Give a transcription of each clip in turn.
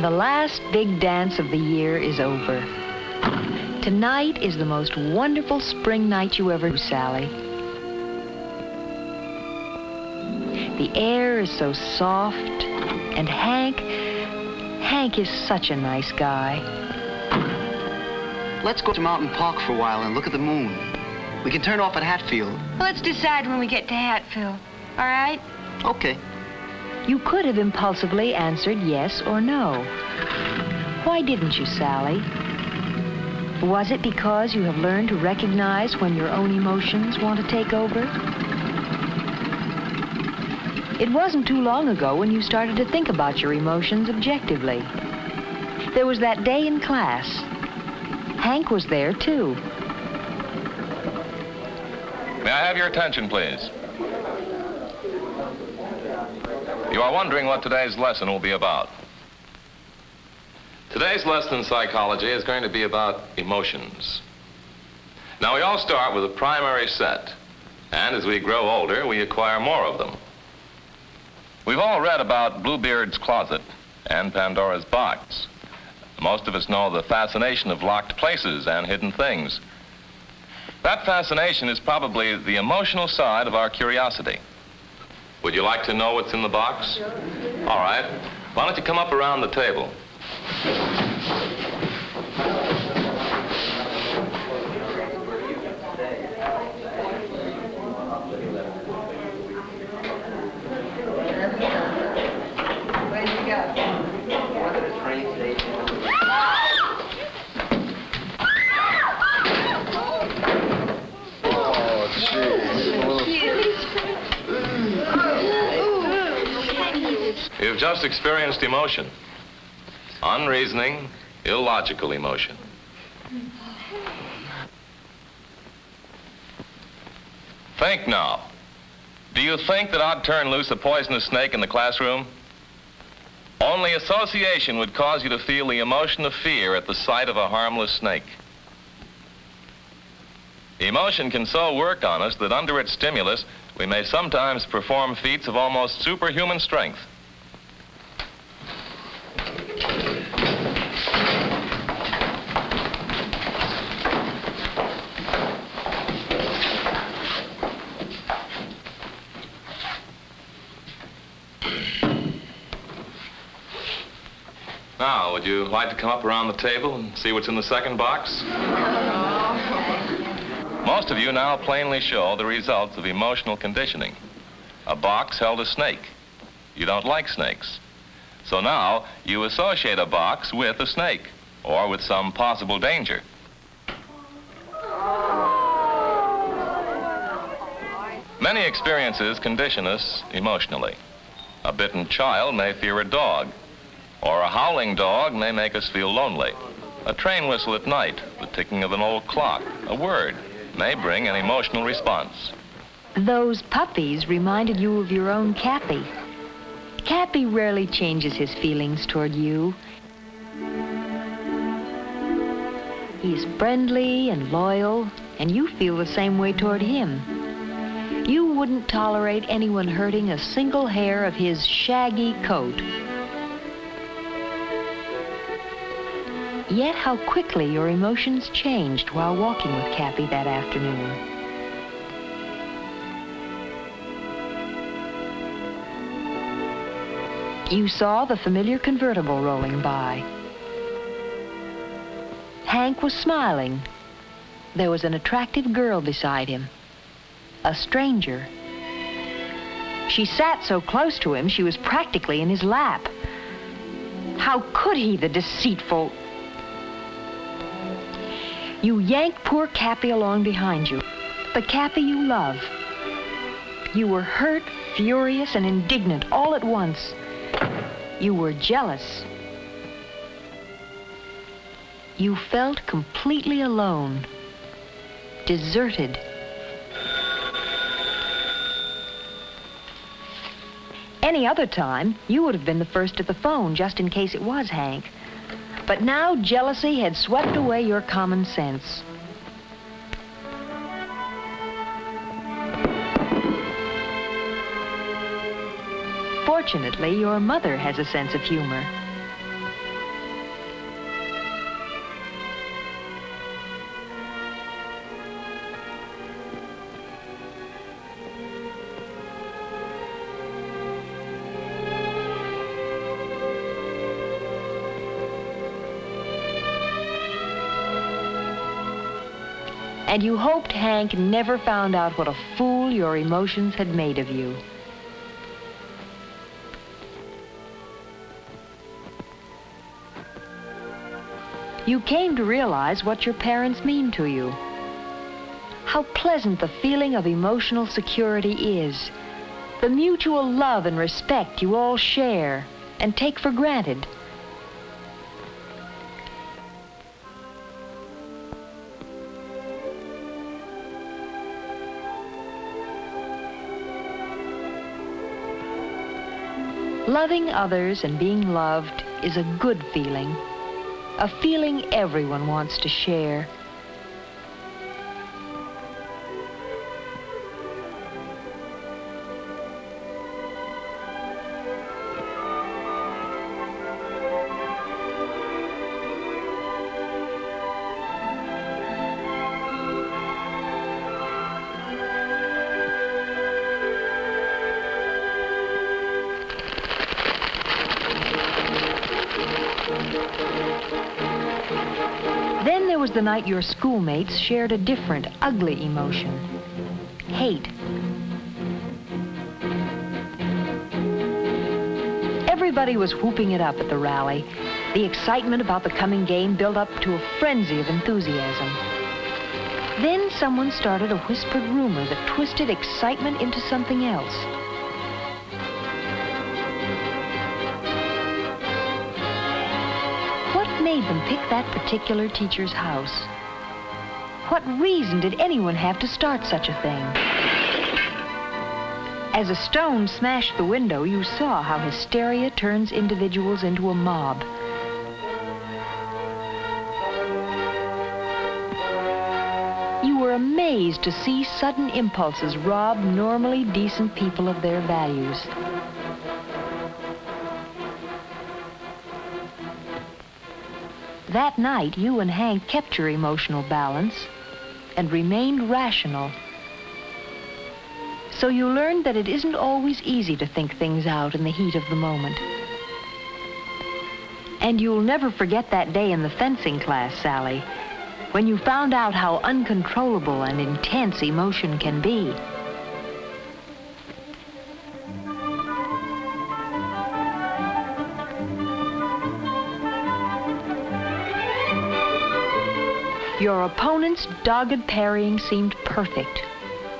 The last big dance of the year is over. Tonight is the most wonderful spring night you ever knew, Sally. The air is so soft, and Hank is such a nice guy. Let's go to Mountain Park for a while and look at the moon. We can turn off at Hatfield. Let's decide when we get to Hatfield, all right? Okay. You could have impulsively answered yes or no. Why didn't you, Sally? Was it because you have learned to recognize when your own emotions want to take over? It wasn't too long ago when you started to think about your emotions objectively. There was that day in class. Hank was there, too. May I have your attention, please? You are wondering what today's lesson will be about. Today's lesson in psychology is going to be about emotions. Now, we all start with a primary set, and as we grow older, we acquire more of them. We've all read about Bluebeard's closet and Pandora's box. Most of us know the fascination of locked places and hidden things. That fascination is probably the emotional side of our curiosity. Would you like to know what's in the box? All right. Why don't you come up around the table? Where'd you go? Went to the train station. Oh, jeez. You've just experienced emotion. Unreasoning, illogical emotion. Think now. Do you think that I'd turn loose a poisonous snake in the classroom? Only association would cause you to feel the emotion of fear at the sight of a harmless snake. Emotion can so work on us that under its stimulus, we may sometimes perform feats of almost superhuman strength. Now, would you like to come up around the table and see what's in the second box? Most of you now plainly show the results of emotional conditioning. A box held a snake. You don't like snakes. So now you associate a box with a snake or with some possible danger. Many experiences condition us emotionally. A bitten child may fear a dog, or a howling dog may make us feel lonely. A train whistle at night, the ticking of an old clock, a word may bring an emotional response. Those puppies reminded you of your own Cappy. Cappy rarely changes his feelings toward you. He's friendly and loyal, and you feel the same way toward him. You wouldn't tolerate anyone hurting a single hair of his shaggy coat. Yet how quickly your emotions changed while walking with Cappy that afternoon. You saw the familiar convertible rolling by. Hank was smiling. There was an attractive girl beside him. A stranger. She sat so close to him, she was practically in his lap. How could he, the deceitful... You yanked poor Cappy along behind you. The Cappy you love. You were hurt, furious, and indignant all at once. You were jealous. You felt completely alone, deserted. Any other time, you would have been the first at the phone, just in case it was Hank. But now jealousy had swept away your common sense. Fortunately, your mother has a sense of humor. And you hoped Hank never found out what a fool your emotions had made of you. You came to realize what your parents mean to you. How pleasant the feeling of emotional security is. The mutual love and respect you all share and take for granted. Loving others and being loved is a good feeling, a feeling everyone wants to share. Then there was the night your schoolmates shared a different, ugly emotion. Hate. Everybody was whooping it up at the rally. The excitement about the coming game built up to a frenzy of enthusiasm. Then someone started a whispered rumor that twisted excitement into something else. What made them pick that particular teacher's house? What reason did anyone have to start such a thing? As a stone smashed the window, you saw how hysteria turns individuals into a mob. You were amazed to see sudden impulses rob normally decent people of their values. That night, you and Hank kept your emotional balance and remained rational. So you learned that it isn't always easy to think things out in the heat of the moment. And you'll never forget that day in the fencing class, Sally, when you found out how uncontrollable and intense emotion can be. Your opponent's dogged parrying seemed perfect,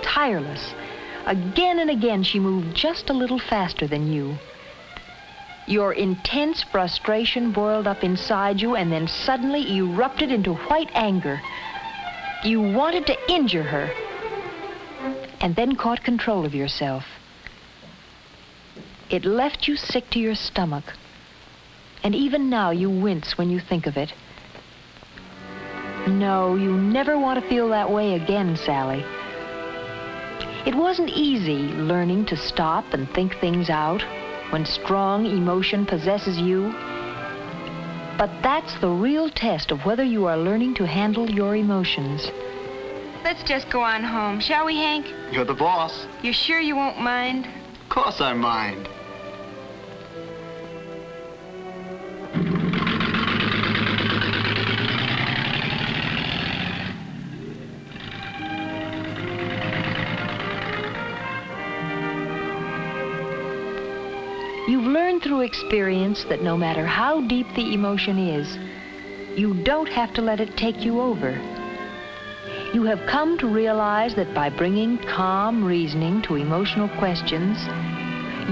tireless. Again and again, she moved just a little faster than you. Your intense frustration boiled up inside you and then suddenly erupted into white anger. You wanted to injure her, and then caught control of yourself. It left you sick to your stomach, and even now you wince when you think of it. No, you never want to feel that way again, Sally. It wasn't easy learning to stop and think things out when strong emotion possesses you. But that's the real test of whether you are learning to handle your emotions. Let's just go on home, shall we, Hank? You're the boss. You sure you won't mind? Of course I mind. You've learned through experience that no matter how deep the emotion is, you don't have to let it take you over. You have come to realize that by bringing calm reasoning to emotional questions,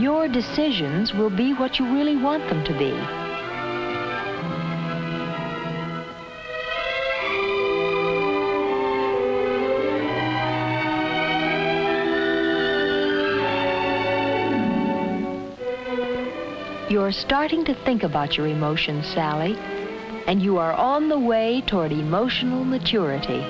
your decisions will be what you really want them to be. You're starting to think about your emotions, Sally, and you are on the way toward emotional maturity.